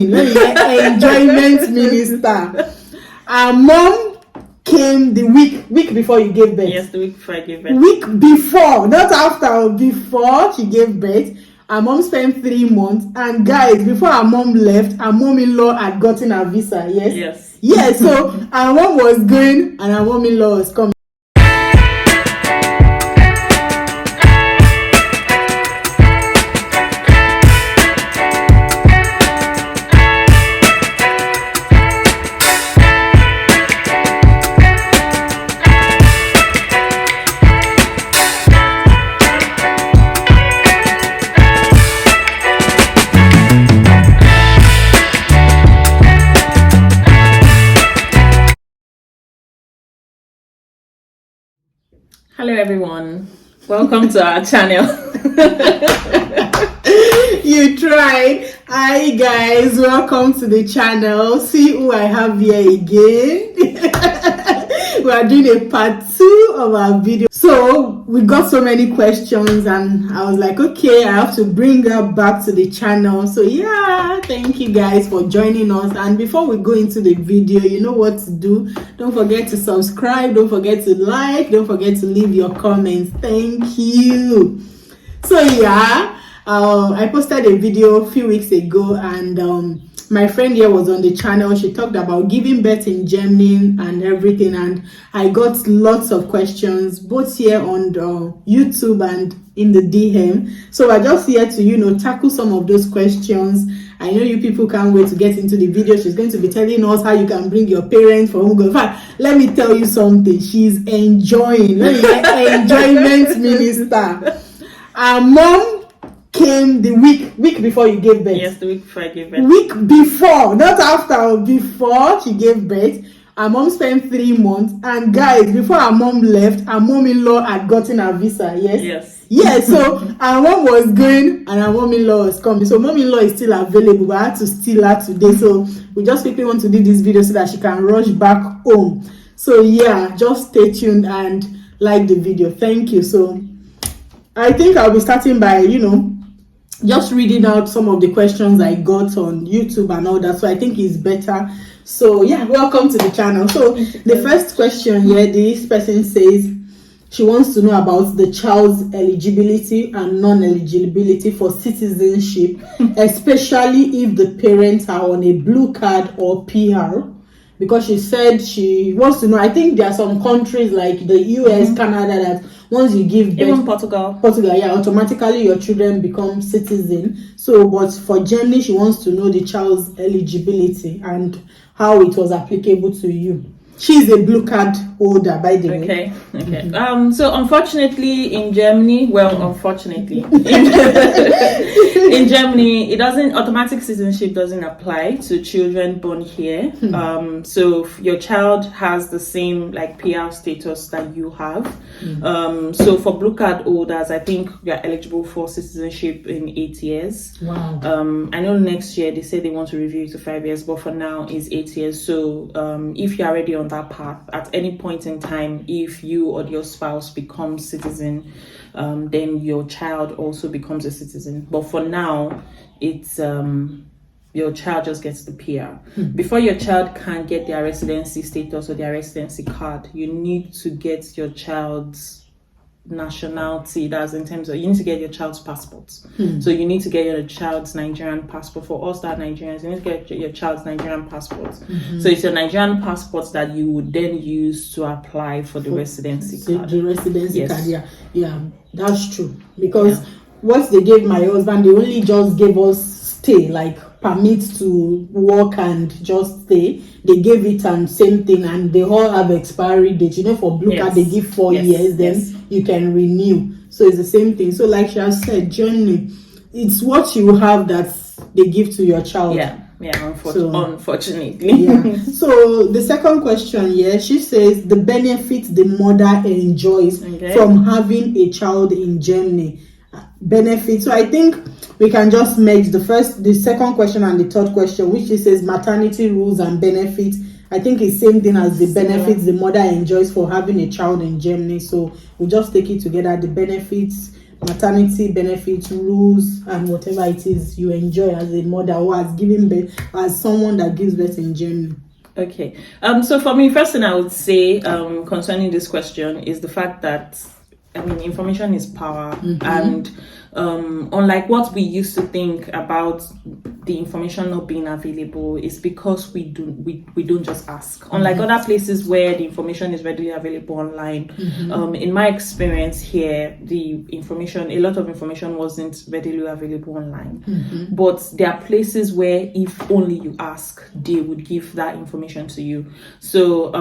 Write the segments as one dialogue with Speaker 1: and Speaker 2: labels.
Speaker 1: enjoyment minister. Our mom came the week before you gave birth.
Speaker 2: Yes, the week before I gave birth.
Speaker 1: Week before, not after, before she gave birth. Our mom spent 3 months, and guys, before our mom left, our mom-in-law had gotten her visa. Yes. Yes. So our mom was going, and our mom-in-law was coming.
Speaker 2: Hello everyone, welcome to our channel.
Speaker 1: You tried. Hi guys, welcome to the channel. See who I have here again. We are doing a part 2 of our video. So we got so many questions, and I was like, okay, I have to bring her back to the channel. So yeah, thank you guys for joining us. And before we go into the video, you know what to do. Don't forget to subscribe, don't forget to like, don't forget to leave your comments. Thank you. So yeah, I posted a video a few weeks ago, and my friend here was on the channel. She talked about giving birth in Germany and everything, and I got lots of questions both here on YouTube and in the DM. So we're just here to tackle some of those questions. I know you people can't wait to get into the video. She's going to be telling us how you can bring your parents for home. In fact, let me tell you something. She's enjoying. Enjoyment minister. Our mom came the week before you gave birth.
Speaker 2: Yes, the week before I gave birth.
Speaker 1: Week before, not after, before she gave birth. Our mom spent 3 months, and guys, before our mom left, our mom-in-law had gotten her visa. Yes. So our mom was going, and our mom-in-law was coming. So mom-in-law is still available, but I had to steal her today. So we just quickly want to do this video so that she can rush back home. So yeah, just stay tuned and like the video. Thank you. So I think I'll be starting by just reading out some of the questions I got on YouTube and all that. So I think it's better. So yeah, welcome to the channel. So the first question here, this person says she wants to know about the child's eligibility and non-eligibility for citizenship, especially if the parents are on a blue card or PR. Because she said she wants to know, I think there are some countries like the US, Canada, that once you give birth,
Speaker 2: even Portugal,
Speaker 1: yeah, automatically your children become citizen. So, but for Germany, she wants to know the child's eligibility and how it was applicable to you. She's a blue card holder, by the way.
Speaker 2: Okay. So unfortunately in Germany, in Germany, automatic citizenship doesn't apply to children born here. So your child has the same PR status that you have. So for blue card holders, I think you're eligible for citizenship in 8 years.
Speaker 1: Wow.
Speaker 2: I know next year they say they want to review it to 5 years, but for now it's 8 years. So if you're already on that path, at any point in time, if you or your spouse becomes citizen, then your child also becomes a citizen. But for now, it's your child just gets the PR. Before your child can get their residency status or their residency card, you need to get your child's nationality. That's in terms of you need to get your child's passport. So you need to get your child's Nigerian passport. For us that Nigerians, you need to get your child's Nigerian passport. So it's your Nigerian passport that you would then use to apply for the residency card.
Speaker 1: The residency card, yeah, that's true. Because what they gave my husband, they only just gave us stay, permit to work and just stay. They gave it and same thing, and they all have expiry date. For blue card they give 4 years, then you can renew. So it's the same thing. So like she has said, Johnny, it's what you have that they give to your child.
Speaker 2: Unfortunately.
Speaker 1: So the second question here, she says the benefits the mother enjoys from having a child in Germany. Benefits. So I think we can just merge the second question and the third question, which says maternity rules and benefits. I think it's same thing as the benefits the mother enjoys for having a child in Germany. So we'll just take it together. The benefits maternity benefits, rules, and whatever it is you enjoy as a mother or as giving birth, as someone that gives birth in Germany?
Speaker 2: Okay. So for me, first thing I would say concerning this question is the fact that information is power, and unlike what we used to think about the information not being available, is because we don't just ask. Unlike other places where the information is readily available online, in my experience here, a lot of information wasn't readily available online. But there are places where if only you ask, they would give that information to you. So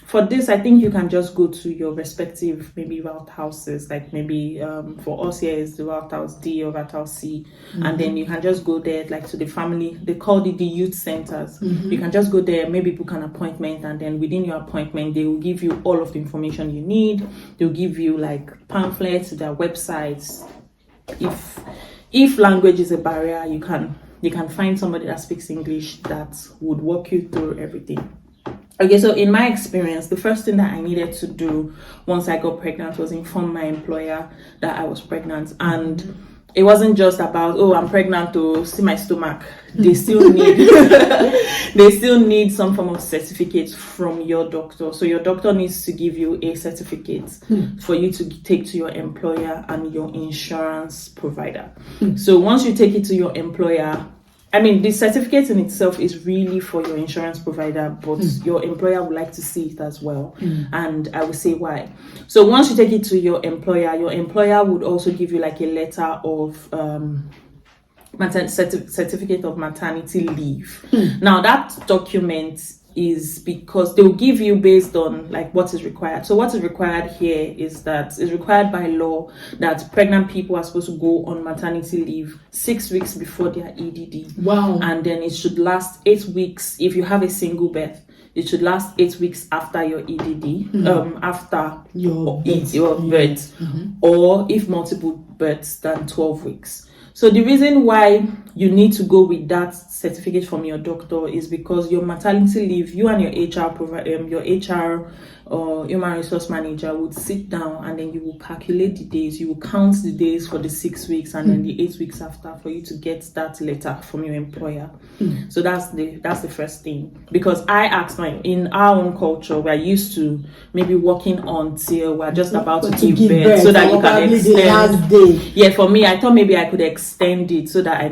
Speaker 2: for this, I think you can just go to your respective maybe route houses, like maybe for us here is the route house D or route house C, and then you can just go there, like to the family, they call it the youth centers. You can just go there, maybe book an appointment, and then within your appointment they will give you all of the information you need. They'll give you like pamphlets, their websites. If language is a barrier, you can find somebody that speaks English that would walk you through everything. Okay, so in my experience, the first thing that I needed to do once I got pregnant was inform my employer that I was pregnant. And it wasn't just about, oh, I'm pregnant to see my stomach. They still need some form of certificate from your doctor. So your doctor needs to give you a certificate for you to take to your employer and your insurance provider. So once you take it to your employer, the certificate in itself is really for your insurance provider, but your employer would like to see it as well. And I will say why. So once you take it to your employer would also give you like a letter of certificate of maternity leave. Now that document is because they'll give you based on like what is required. So what is required here is that it's required by law that pregnant people are supposed to go on maternity leave 6 weeks before their EDD.
Speaker 1: Wow.
Speaker 2: And then it should last 8 weeks if you have a single birth. It should last 8 weeks after your EDD, after your birth, or if multiple births, than 12 weeks. So the reason why you need to go with that certificate from your doctor is because your maternity leave, you and your HR or human resource manager would sit down, and then you will calculate the days, you will count the days for the 6 weeks and then the 8 weeks after for you to get that letter from your employer. So that's the first thing. Because I asked in our own culture, we're used to maybe working until we're just about to give birth so that you can extend. Yeah, for me, I thought maybe I could extend it so that I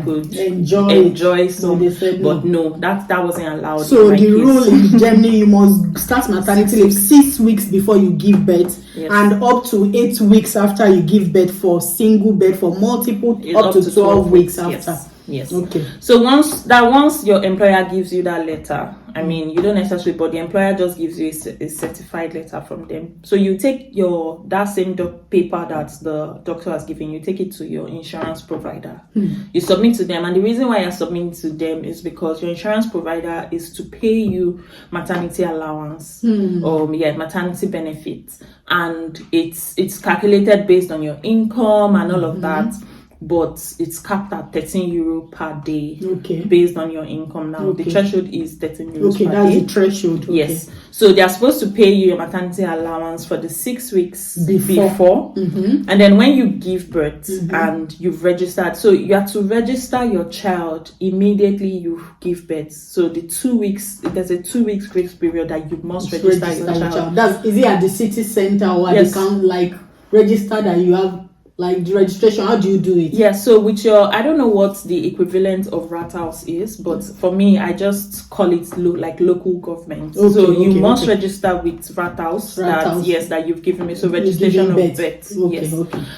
Speaker 2: could enjoy some, but no, that wasn't allowed.
Speaker 1: So the rule in Germany, you must start maternity leave 6 weeks before you give birth, and up to 8 weeks after you give birth for single birth, for multiple up to 12 weeks after.
Speaker 2: Yes.
Speaker 1: Okay.
Speaker 2: So once your employer gives you that letter, you don't necessarily, but the employer just gives you a certified letter from them. So you take that same paper that the doctor has given you, take it to your insurance provider. You submit to them, and the reason why you're submitting to them is because your insurance provider is to pay you maternity allowance or maternity benefits, and it's calculated based on your income and all of that. But it's capped at €13 per day, based on your income. Now the threshold is €13 per day.
Speaker 1: Okay, that's the threshold.
Speaker 2: Yes. So they are supposed to pay you your maternity allowance for the 6 weeks before. And then when you give birth and you've registered, so you have to register your child immediately you give birth. So the 2 weeks, there's a 2 weeks grace period that you must register your child.
Speaker 1: Is it at the city center or at the county, register that you have? Like the registration, how do you do it?
Speaker 2: Yeah, so with I don't know what the equivalent of rat house is, but for me, I just call it local government. So you must register with rat house that you've given me. So registration of birth. Yes.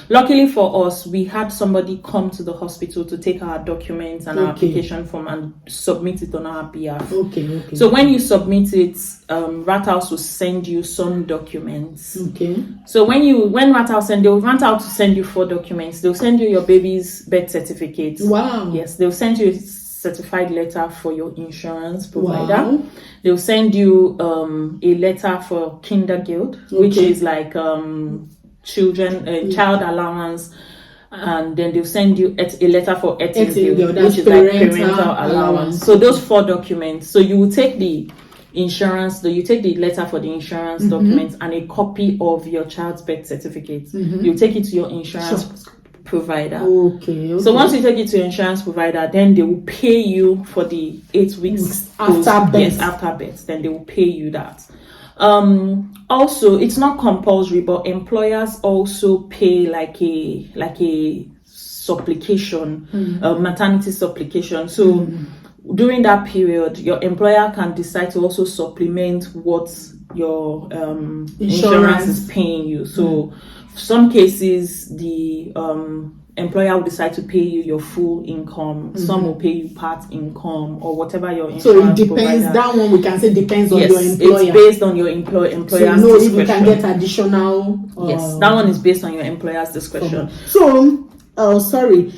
Speaker 2: Luckily for us, we had somebody come to the hospital to take our documents and our application form and submit it on our behalf. So when you submit it, rat house will send you some documents. So when rat house they'll rat out to send you 4 documents. They'll send you your baby's birth certificate.
Speaker 1: Wow.
Speaker 2: Yes, they'll send you a certified letter for your insurance provider. Wow. They'll send you a letter for Kindergeld, which is like child allowance. And then they'll send you a letter for Ettingeld, which is like parental allowance. So those 4 documents. So you will take insurance, you take the letter for the insurance documents and a copy of your child's birth certificate. You take it to your insurance provider.
Speaker 1: Okay.
Speaker 2: So once you take it to your insurance provider, then they will pay you for the 8 weeks
Speaker 1: after birth.
Speaker 2: Yes, after birth. Then they will pay you that. Also, it's not compulsory, but employers also pay like a supplication, maternity supplication. So during that period, your employer can decide to also supplement what your insurance is paying you. So some cases, the employer will decide to pay you your full income. Some will pay you part income or whatever your insurance.
Speaker 1: So it depends. Provider. That one we can say depends on your employer.
Speaker 2: It's based on your employer's discretion.
Speaker 1: If you can get additional.
Speaker 2: Yes, that one is based on your employer's discretion.
Speaker 1: So, sorry.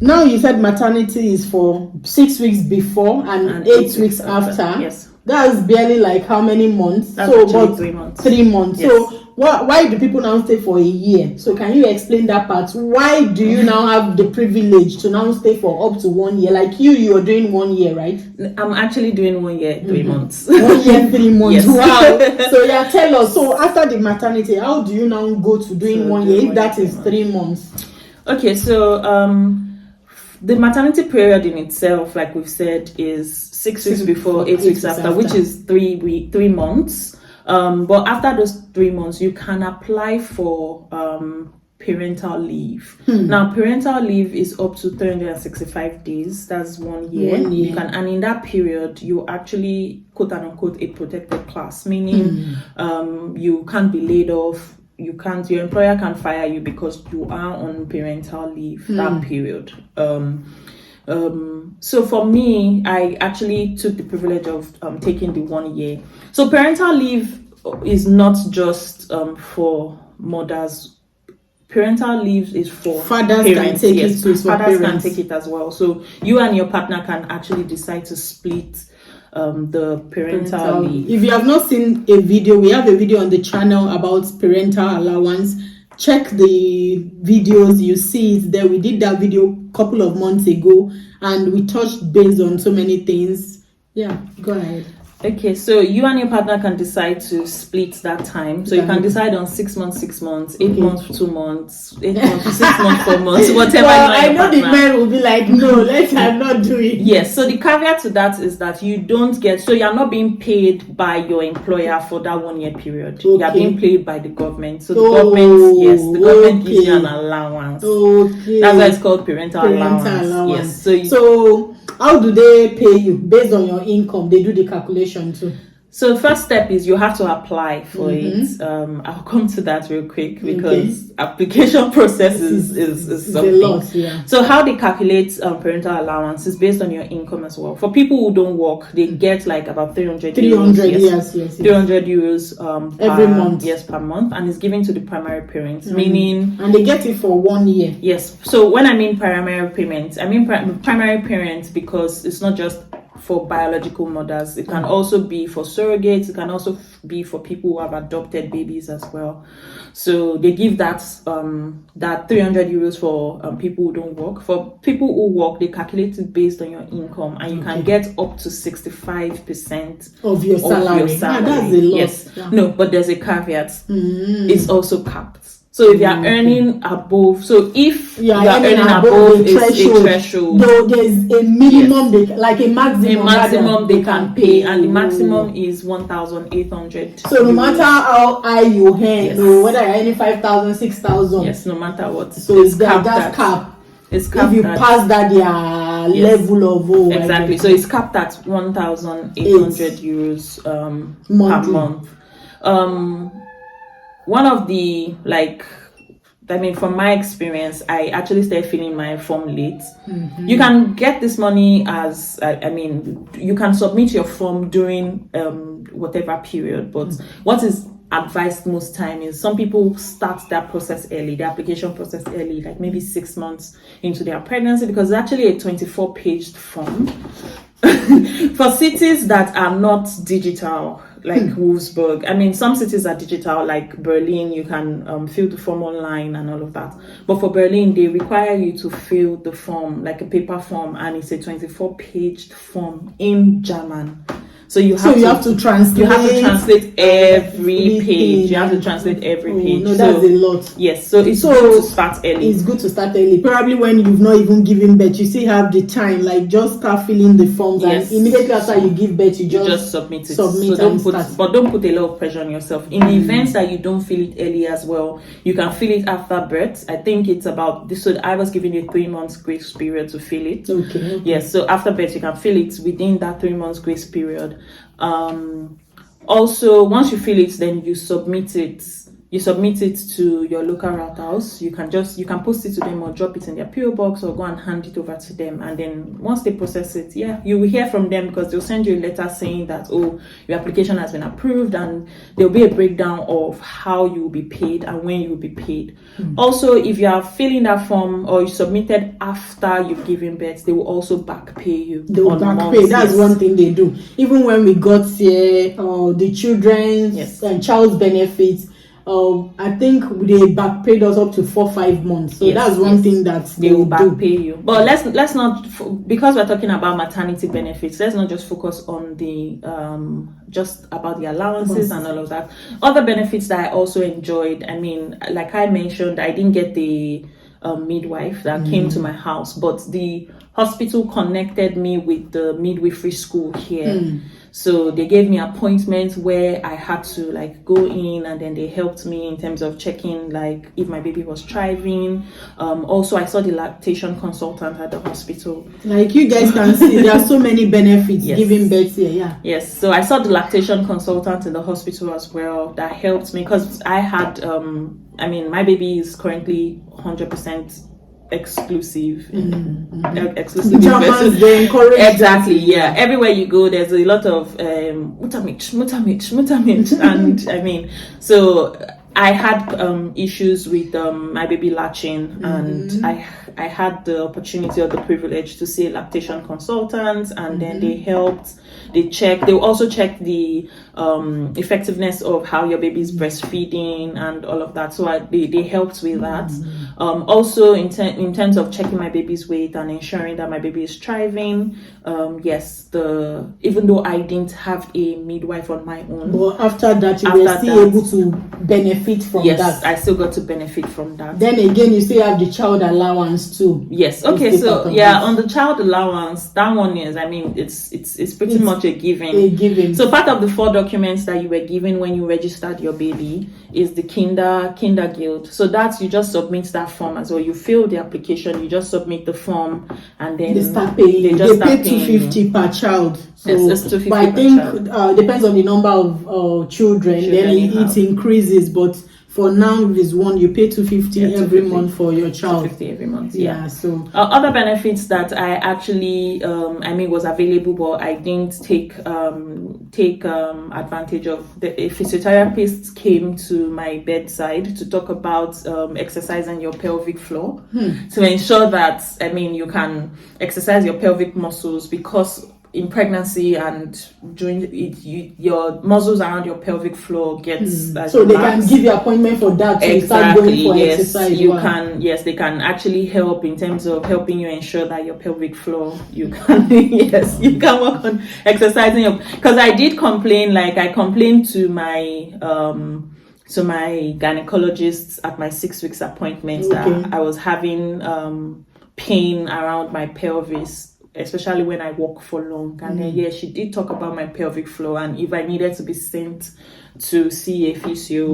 Speaker 1: Now you said maternity is for 6 weeks before and 8 weeks after.
Speaker 2: Yes.
Speaker 1: That's barely like how many months?
Speaker 2: That's about 3 months.
Speaker 1: 3 months.
Speaker 2: Yes.
Speaker 1: So why do people now stay for a year? So can you explain that part? Why do you now have the privilege to now stay for up to 1 year? Like you're doing 1 year, right?
Speaker 2: I'm actually doing 1 year, 3 months.
Speaker 1: 1 year, 3 months.
Speaker 2: Yes.
Speaker 1: Wow. So yeah, tell us. So after the maternity, how do you now go to doing 1 year if that is 3 months?
Speaker 2: Okay, so the maternity period in itself, like we've said, is 6 weeks before, 8 weeks after, which is 3 months. But after those 3 months, you can apply for parental leave. Now, parental leave is up to 365 days. That's 1 year.
Speaker 1: 1 year.
Speaker 2: You can, and in that period, you actually quote unquote a protected class, meaning you can't be laid off. Your employer can fire you because you are on parental leave that period. So for me, I actually took the privilege of taking the 1 year. So parental leave is not just for mothers. Parental leave is for
Speaker 1: fathers.
Speaker 2: Parents.
Speaker 1: Can take it too.
Speaker 2: Fathers can take it as well. So you and your partner can actually decide to split the parental leave.
Speaker 1: If you have not seen a video, we have a video on the channel about parental allowance. Check the videos, you see it there. We did that video a couple of months ago and we touched base on so many things. Yeah, go ahead.
Speaker 2: Okay, so you and your partner can decide to split that time. So you can decide on 6 months, 6 months, 8 months, 2 months, 8 months, 6 months, 4 months, whatever.
Speaker 1: Well, I know the men will be like, no, let's not do it.
Speaker 2: Yes, so the caveat to that is that you don't get, so you're not being paid by your employer for that 1 year period. You're being paid by the government. So the government gives you an allowance.
Speaker 1: Okay.
Speaker 2: That's why it's called parental allowance. Yes.
Speaker 1: So how do they pay you? Based on your income, they do the calculation too.
Speaker 2: So the first step is you have to apply for it. I'll come to that real quick because application process is something.
Speaker 1: A lot, yeah.
Speaker 2: So how they calculate parental allowance is based on your income as well. For people who don't work, they get like about 300 euros.
Speaker 1: Yes.
Speaker 2: 300 euros
Speaker 1: every month.
Speaker 2: Yes, per month, and it's given to the primary parents, meaning.
Speaker 1: And they get it for 1 year.
Speaker 2: Yes. So when I mean primary parents, I mean primary parents because it's not just for biological mothers. It can also be for surrogates. It can also be for people who have adopted babies as well. So they give that 300 euros for people who don't work. For people who work, they calculate it based on your income, and you can get up to 65%
Speaker 1: of your salary. That's a lot.
Speaker 2: Yes. Yeah. No, but there's a caveat. It's also capped. So if you are earning above, so if you are earning above a threshold,
Speaker 1: though there's a minimum, like a maximum
Speaker 2: they can pay, and the maximum is 1,800.
Speaker 1: So no matter how high you earn, whether you're earning 5,000, 6,000,
Speaker 2: yes, no matter what,
Speaker 1: so it's that's cap.
Speaker 2: It's capped.
Speaker 1: If you pass that, level of
Speaker 2: exactly. So it's capped at 1,800 euros per month. One of the, from my experience, I actually started filling my form late. You can get this money as, you can submit your form during whatever period, but what is advised most time is some people start that process early, the application process early, like maybe 6 months into their pregnancy, because it's actually a 24-page form. For cities that are not digital, like Wolfsburg. Some cities are digital, like Berlin, you can fill the form online and all of that. But for Berlin, they require you to fill the form, like a paper form, and it's a 24-page form in German. So you have to translate. You have to translate every page. You have to translate every page.
Speaker 1: No, that's a lot.
Speaker 2: Yes, so it's good to start early.
Speaker 1: It's good to start early. Probably when you've not even given birth, you still have the time. Like just start filling the forms, and immediately after you give birth, you just submit it. So don't
Speaker 2: put a lot of pressure on yourself. In the events that you don't feel it early as well, you can feel it after birth. I think it's about this. So I was given a 3 months grace period to feel it.
Speaker 1: Okay.
Speaker 2: Yes. So after birth, you can feel it within that 3 months grace period. Also, once you feel it, then you submit it. You submit it to your local route house. You can post it to them or drop it in their PO box or go and hand it over to them. And then once they process it, you will hear from them, because they'll send you a letter saying that, oh, your application has been approved, and there'll be a breakdown of how you will be paid and when you will be paid. Also, if you are filling that form or you submitted after you've given birth, they will also back pay you.
Speaker 1: They will back pay. That's one thing they do. Even when we got here, the children's and child's benefits, I think they back paid us up to 4-5 months. So that's one thing that
Speaker 2: they will back pay you. But let's not, because we're talking about maternity benefits, let's not just focus on the just about the allowances and all of that. Other benefits that I also enjoyed, I mean, like I mentioned, I didn't get the midwife that came to my house, but the hospital connected me with the midwifery school here. So they gave me appointments where I had to like go in, and then they helped me in terms of checking like if my baby was thriving. Also, I saw the lactation consultant at the hospital.
Speaker 1: Like you guys can see, there are so many benefits giving birth here.
Speaker 2: Yes. So I saw the lactation consultant in the hospital as well. That helped me because I had, I mean, my baby is currently 100% exclusive. Exclusive.
Speaker 1: They encourage
Speaker 2: exactly. Yeah. Everywhere you go, there's a lot of mutamich, and I mean, so I had issues with my baby latching, and I had the opportunity or the privilege to see a lactation consultant, and then they helped. They also check the effectiveness of how your baby is breastfeeding and all of that. So they helped with that. Also in terms of checking my baby's weight and ensuring that my baby is thriving. Even though I didn't have a midwife on my own,
Speaker 1: but after that you were still able to benefit from that.
Speaker 2: Yes, I still got to benefit from that.
Speaker 1: Then again, you still have the child allowance too.
Speaker 2: Yes. Okay. So on the child allowance, that one is, I mean, it's pretty much a given. So part of the 4 documents that you were given when you registered your baby is the kinder guild. So that's, you just submit that form as well. You fill the application, you just submit the form, and then
Speaker 1: they start paying. They pay $250 per child. So,
Speaker 2: yes, it's $250
Speaker 1: but I think depends on the number of children. Then it increases, but for now, this one you pay $250 every month for your child.
Speaker 2: $250 every month.
Speaker 1: Yeah. So
Speaker 2: other benefits that I actually, was available, but I didn't take advantage of. A physiotherapist came to my bedside to talk about exercising your pelvic floor to ensure that you can exercise your pelvic muscles, because in pregnancy and during it, your muscles around your pelvic floor gets
Speaker 1: so they can give you appointment for that. So
Speaker 2: exactly.
Speaker 1: Start going for exercise.
Speaker 2: You can. Yes, they can actually help in terms of helping you ensure that your pelvic floor. You can. Yes, you can work on exercising. Because I did complain. Like I complained to my gynecologist at my 6 weeks appointment that I was having pain around my pelvis, especially when I walk for long. And then she did talk about my pelvic floor, and if I needed to be sent to see a physio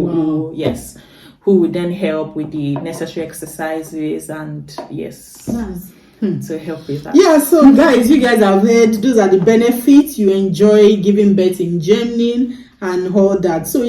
Speaker 2: who would then help with the necessary exercises and to help with that.
Speaker 1: Yeah, so guys, you guys have heard, those are the benefits. You enjoy giving birth in Germany and all that. So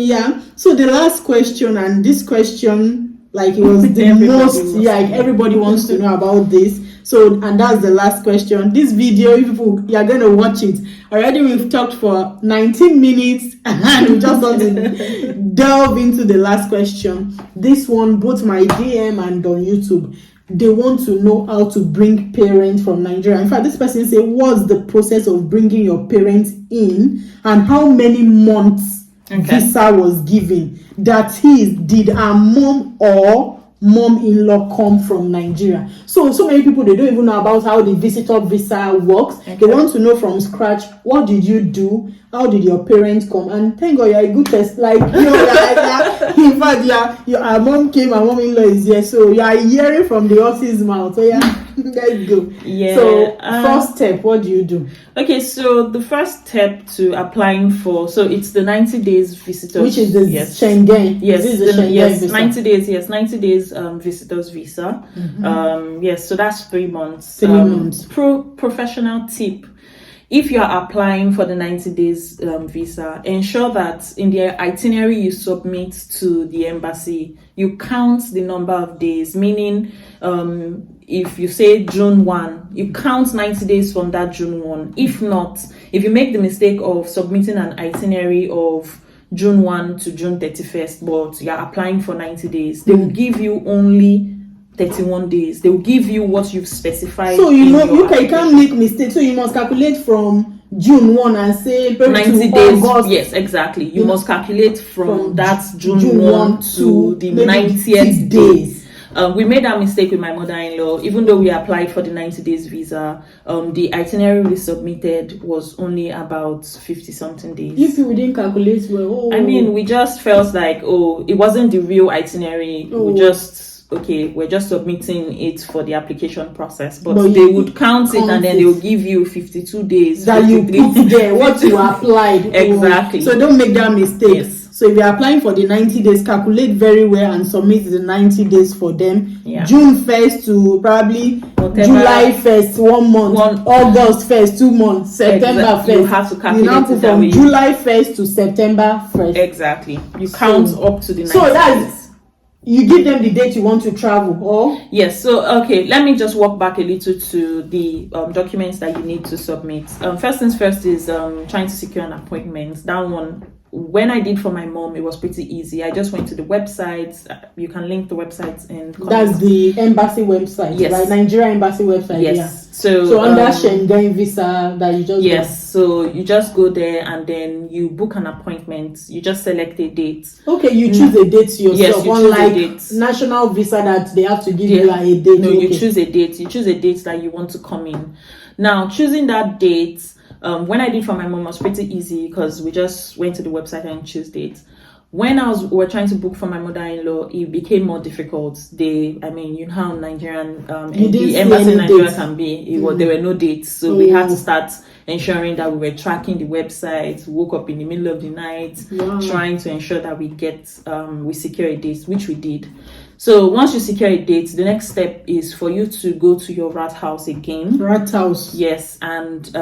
Speaker 1: so the last question, and this question, like it was the most, everybody wants to know about this. So, and that's the last question. This video, if you're going to watch it, already we've talked for 19 minutes and we just want to delve into the last question. This one, both my DM and on YouTube, they want to know how to bring parents from Nigeria. In fact, this person said, what's the process of bringing your parents in, and how many months visa was given? That is, did our mom or mom-in-law come from Nigeria. So many people, they don't even know about how the visitor visa works. Okay. They want to know from scratch, what did you do? How did your parents come? And thank God you're a good test. Like, you know, in fact, our mom came, our mom-in-law is here. So you are hearing from the horse's mouth. So yeah, let's go.
Speaker 2: Yeah.
Speaker 1: So first step, what do you do?
Speaker 2: Okay, so the first step to applying for, so it's the 90 days visitors,
Speaker 1: which is the Schengen.
Speaker 2: Yes,
Speaker 1: this is the Schengen visa.
Speaker 2: 90 days. Yes, 90 days visitors visa. Yes, so that's 3 months.
Speaker 1: 3 months.
Speaker 2: Professional tip: if you are applying for the 90 days visa, ensure that in the itinerary you submit to the embassy, you count the number of days, meaning if you say June 1, you count 90 days from that June 1. If not, if you make the mistake of submitting an itinerary of June 1 to June 31st, but you're applying for 90 days, they will give you only 31 days. They will give you what you've specified.
Speaker 1: So you know you can't make mistakes. So you must calculate from June 1 and say
Speaker 2: 90 days. August. Yes, exactly. You must calculate from that June 1 to the 90th days. We made that mistake with my mother-in-law. Even though we applied for the 90 days visa, the itinerary we submitted was only about 50-something days.
Speaker 1: If you didn't calculate well,
Speaker 2: I mean, we just felt like, it wasn't the real itinerary. We're just submitting it for the application process, but they would count it and then they will give you 52 days
Speaker 1: that you put there what you applied.
Speaker 2: Exactly.
Speaker 1: So don't make that mistake. Yes. So if you're applying for the 90 days, calculate very well and submit the 90 days for them.
Speaker 2: Yeah.
Speaker 1: June 1st to probably July 1st, 1 month, August 1st, 2 months, September 1st.
Speaker 2: You have to calculate
Speaker 1: now put from July 1st to September 1st.
Speaker 2: Exactly. You count up to the 90 days.
Speaker 1: So that's, you give them the date you want to travel, or?
Speaker 2: Yes. So, okay, let me just walk back a little to the documents that you need to submit. First things first is trying to secure an appointment. That one, when I did for my mom, it was pretty easy. I just went to the website. You can link the websites in comments.
Speaker 1: That's the embassy website,
Speaker 2: yes.
Speaker 1: Right? Nigeria embassy website.
Speaker 2: Yes.
Speaker 1: Yeah.
Speaker 2: So
Speaker 1: under Schengen visa that you just
Speaker 2: So you just go there and then you book an appointment. You just select a date.
Speaker 1: Okay, you choose a date yourself.
Speaker 2: Yes, you
Speaker 1: unlike
Speaker 2: choose a date.
Speaker 1: National visa that they have to give you a date.
Speaker 2: No, you choose a date. You choose a date that you want to come in. Now, choosing that date, when I did for my mom, it was pretty easy because we just went to the website and choose dates. When we're trying to book for my mother-in-law, it became more difficult. You know how Nigerian the embassy in Nigeria can be. There were no dates, so we had to start ensuring that we were tracking the website. Woke up in the middle of the night, trying to ensure that we secure a date, which we did. So once you secure a date, the next step is for you to go to your rat house again.
Speaker 1: Rat house.
Speaker 2: Yes, and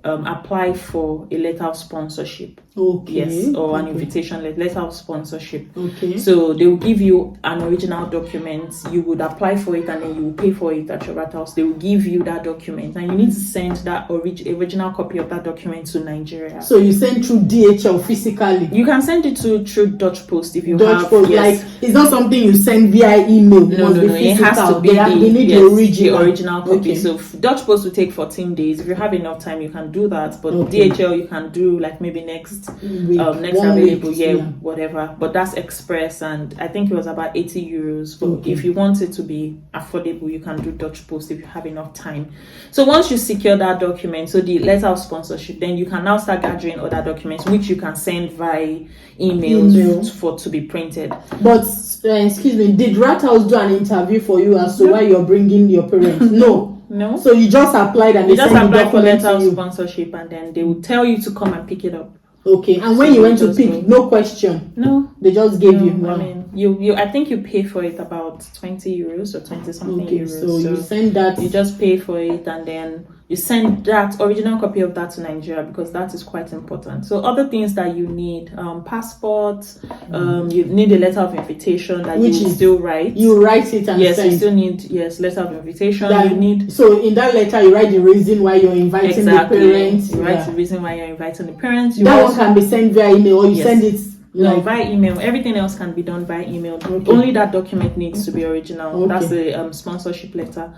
Speaker 2: apply for a letter of sponsorship.
Speaker 1: Okay.
Speaker 2: Yes, or an invitation letter of sponsorship.
Speaker 1: Okay.
Speaker 2: So they will give you an original document. You would apply for it and then you will pay for it at your rat house. They will give you that document and you need to send that original copy of that document to Nigeria.
Speaker 1: So you send through DHL physically?
Speaker 2: You can send it through Dutch Post if you
Speaker 1: Dutch
Speaker 2: have.
Speaker 1: Post,
Speaker 2: yes.
Speaker 1: Like it's not something you send via email.
Speaker 2: No. It has to be
Speaker 1: they need the
Speaker 2: original copy.
Speaker 1: Okay.
Speaker 2: So Dutch Post will take 14 days. If you have enough time, you can do that. But DHL you can do like maybe next available week, whatever. But that's express, and I think it was about 80 euros. But if you want it to be affordable, you can do Dutch Post if you have enough time. So once you secure that document, so the letter of sponsorship, then you can now start gathering other documents which you can send via email to be printed.
Speaker 1: But excuse me, did Rat House do an interview for you as to why you're bringing your parents? No. So you just applied and
Speaker 2: you just applied for letter of sponsorship, and then they will tell you to come and pick it up.
Speaker 1: Okay, and when you went to pick, no question.
Speaker 2: No,
Speaker 1: they just gave you.
Speaker 2: Wow. I mean, you. I think you pay for it about 20 euros or 20 something euros.
Speaker 1: So you send that.
Speaker 2: You just pay for it, and then you send that original copy of that to Nigeria because that is quite important. So other things that you need, passport, you need a letter of invitation that you still write. You write it and send. You still need letter of invitation. You need. So in that letter you write the reason why you're inviting the parents. You write the reason why you're inviting the parents. That one can be sent via email or you send it. No, via email. Everything else can be done by email. Only that document needs to be original. That's the sponsorship letter.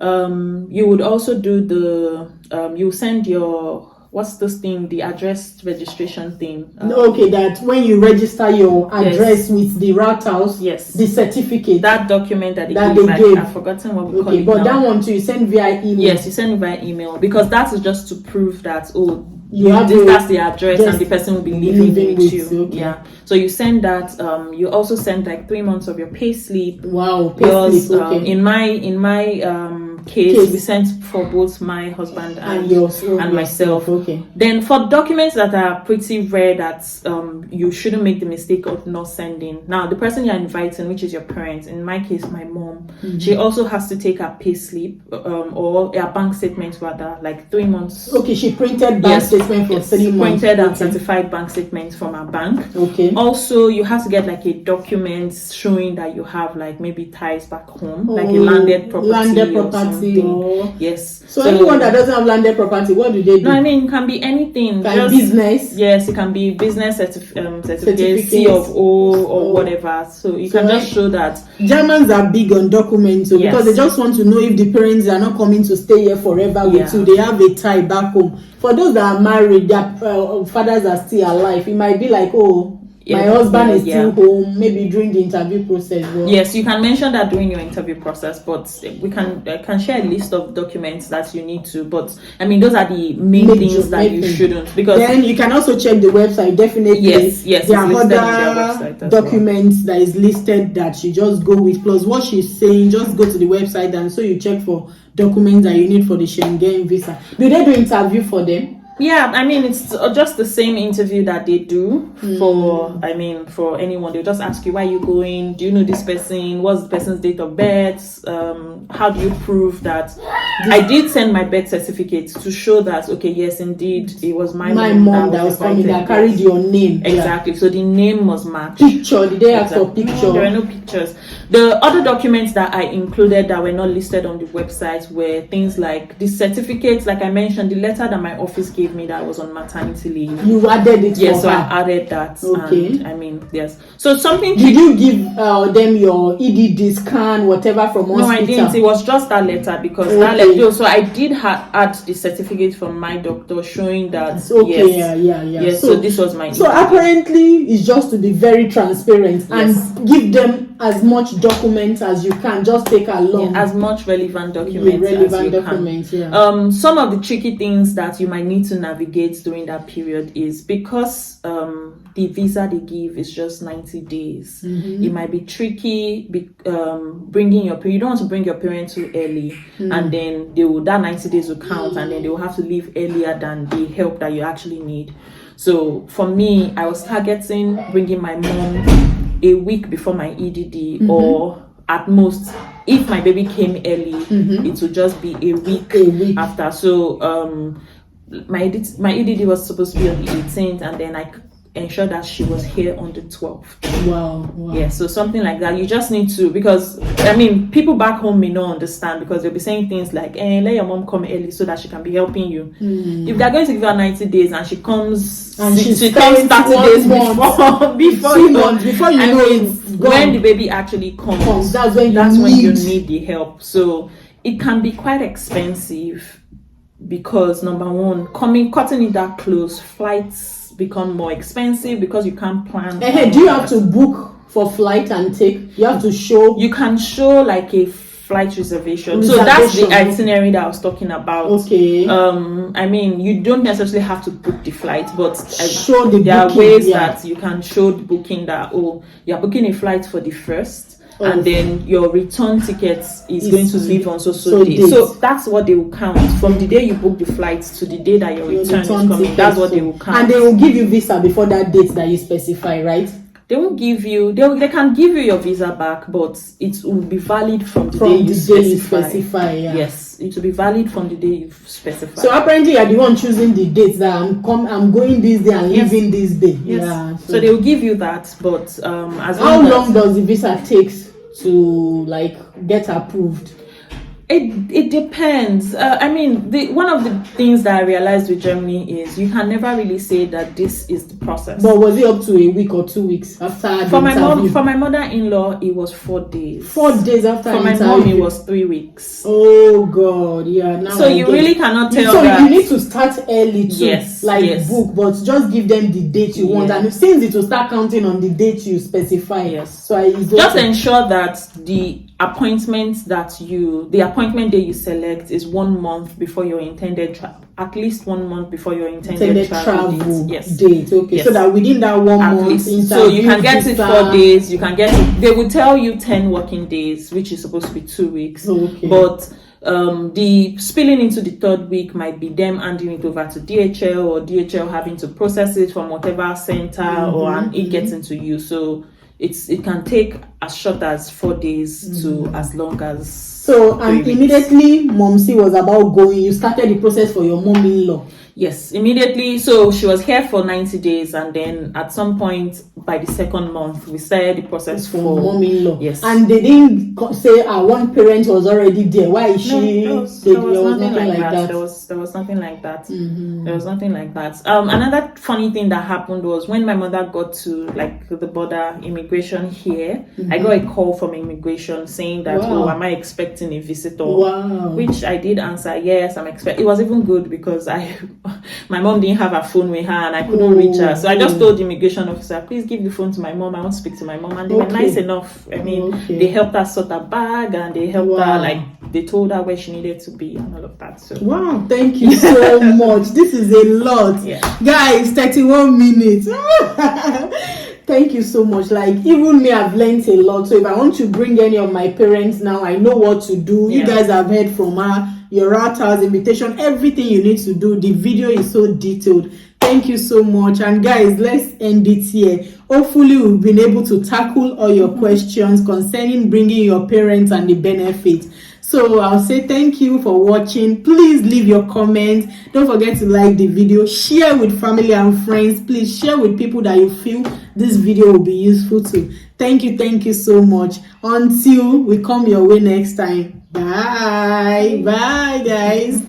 Speaker 2: You would also do you send your what's this thing, the address registration thing.
Speaker 1: Okay, that when you register your address with the route house,
Speaker 2: yes,
Speaker 1: the certificate,
Speaker 2: that document that they gave. I've forgotten what we call it.
Speaker 1: But that one too, you send via email.
Speaker 2: Yes, you send it via email, because that is just to prove that
Speaker 1: that's
Speaker 2: the address and the person will be living with you.
Speaker 1: Okay.
Speaker 2: Yeah. So you send that. You also send like 3 months of your pay slip.
Speaker 1: Wow, pay slip. Okay.
Speaker 2: In my case, we sent for both my husband and myself.
Speaker 1: Okay.
Speaker 2: Then for documents that are pretty rare that you shouldn't make the mistake of not sending. Now the person you're inviting, which is your parents, in my case my mom, she also has to take a pay slip or a bank statement rather, like 3 months.
Speaker 1: Okay, she printed bank statement for 3 months.
Speaker 2: Printed and certified bank statements from our bank.
Speaker 1: Okay.
Speaker 2: Also, you have to get like a document showing that you have like maybe ties back home, like a landed property or something. Yes.
Speaker 1: So anyone that doesn't have landed property, what do they do?
Speaker 2: No, I mean, it can be anything.
Speaker 1: Business?
Speaker 2: Yes, it can be business certificate, C of O or whatever. So you can just show that.
Speaker 1: Germans are big on documents because they just want to know if the parents are not coming to stay here forever with you. They have a tie back home. For those that are married, their fathers are still alive. It might be like, my husband is still home, maybe during the interview process.
Speaker 2: Yes, you can mention that during your interview process, but I can share a list of documents that you need to. But I mean, those are the main things that you shouldn't. Because
Speaker 1: then you can also check the website. Definitely,
Speaker 2: yes,
Speaker 1: there are other documents that is listed that you just go with. Plus, what she's saying, just go to the website and so you check for documents that you need for the Schengen visa. Do they do interview for them?
Speaker 2: Yeah, I mean, it's just the same interview that they do for anyone. They'll just ask you, where are you going? Do you know this person? What's the person's date of birth? How do you prove that? I did send my birth certificate to show that, okay, yes, indeed, it was my mom that was coming, that
Speaker 1: carried your name.
Speaker 2: Exactly. So the name was matched.
Speaker 1: Picture, did they ask for picture?
Speaker 2: There were no pictures. The other documents that I included that were not listed on the website were things like the certificates, like I mentioned, the letter that my office gave me that I was on maternity leave.
Speaker 1: You added it.
Speaker 2: Yes, so I added that.
Speaker 1: Okay.
Speaker 2: And, I mean, yes. So something.
Speaker 1: Did you give them your EDD scan, whatever from hospital?
Speaker 2: No, I didn't. It was just that letter because that letter. So I did add the certificate from my doctor showing that.
Speaker 1: Okay.
Speaker 2: Yes, yes. So this was my.
Speaker 1: So apparently, it's just to be very transparent and give them as much documents as you can. Just take along
Speaker 2: as much relevant documents as you can. Some of the tricky things that you might need to navigate during that period is because the visa they give is just 90 days. It might be tricky bringing you don't want to bring your parents too early, and then that 90 days will count, and then they will have to leave earlier than the help that you actually need. So for me, I was targeting bringing my mom a week before my EDD, or at most, if my baby came early, it would just be a week after. So my EDD was supposed to be on the 18th, and then I ensure that she was here on the 12th.
Speaker 1: Wow.
Speaker 2: Yeah, so something like that. You just need to, because I mean, people back home may not understand, because they'll be saying things like, let your mom come early so that she can be helping you. If they're going to give her 90 days and she comes, and she comes 30 days before you know it, when the baby actually comes, that's when you need the help. So it can be quite expensive, because number one, cutting it that close, flights become more expensive because you can't plan.
Speaker 1: Do you have to book for flight and take? You have to show.
Speaker 2: You can show like a flight reservation. So that's the itinerary that I was talking about.
Speaker 1: Okay.
Speaker 2: I mean, you don't necessarily have to book the flight, but
Speaker 1: show the
Speaker 2: there
Speaker 1: booking,
Speaker 2: are ways that you can show the booking that you're booking a flight for the 1st. And then your return ticket is going to leave on so day. So that's what they will count from the day you book the flight to the day that your return is coming. That's what they will count.
Speaker 1: And they will give you visa before that date that you specify, right?
Speaker 2: They won't give you. They can give you your visa back, but it will be valid from the day you specify. Yes, it will be valid from the day you specify.
Speaker 1: So apparently, you're the one choosing the dates that I'm going this day and leaving this day.
Speaker 2: Yes.
Speaker 1: Yeah.
Speaker 2: So they will give you that, but
Speaker 1: how long does the visa take to get approved?
Speaker 2: It depends. I mean, one of the things that I realized with Germany is you can never really say that this is the process.
Speaker 1: But was it up to a week or 2 weeks after
Speaker 2: For my mother-in-law, it was 4 days.
Speaker 1: 4 days after.
Speaker 2: For my mom, it was 3 weeks.
Speaker 1: Oh God, yeah. Now
Speaker 2: so you really cannot tell.
Speaker 1: So
Speaker 2: that.
Speaker 1: You need to start early too.
Speaker 2: Yes.
Speaker 1: Book, but just give them the date you want, and since it will start counting on the date you specify.
Speaker 2: Yes.
Speaker 1: So
Speaker 2: just ensure that the appointment day you select is 1 month before your intended at least 1 month before your intended travel date. Yes.
Speaker 1: Date. Okay. Yes. So that within that 1 month,
Speaker 2: so you can get it 4 days. You can get it. They will tell you 10 working days, which is supposed to be 2 weeks.
Speaker 1: Okay.
Speaker 2: But the spilling into the 3rd week might be them handing it over to DHL, or DHL having to process it from whatever center, and it gets into you. So it can take as short as 4 days to as long as.
Speaker 1: So and immediately Momsi was about going, you started the process for your mom-in-law.
Speaker 2: Yes, immediately. So she was here for 90 days, and then at some point by the 2nd month, we started the process for
Speaker 1: mom-in-law.
Speaker 2: Yes.
Speaker 1: And they didn't say one parent was already there. Why is she?
Speaker 2: There was nothing like that. There was nothing like that. There was nothing like that. Another funny thing that happened was when my mother got to the border immigration here, I got a call from immigration saying that, am I expecting a visitor?
Speaker 1: Wow.
Speaker 2: Which I did answer, yes, I'm expecting. It was even good because my mom didn't have a phone with her and I couldn't reach her. So I just told the immigration officer, please give the phone to my mom. I want to speak to my mom. And they were nice enough. I mean, they helped her sort her bag, and they helped her, they told her where she needed to be and all of that. So
Speaker 1: wow, thank you so much. This is a lot. Guys, 31 minutes. Thank you so much. Even me, I've learned a lot. So if I want to bring any of my parents now, I know what to do. You guys have heard from her, your routers, invitation, everything you need to do. The video is so detailed. Thank you so much. And guys, let's end it here. Hopefully we've been able to tackle all your questions concerning bringing your parents and the benefits. So I'll say thank you for watching. Please leave your comments. Don't forget to like the video, share with family and friends. Please share with people that you feel this video will be useful to. Thank you so much. Until we come your way next time. Bye guys.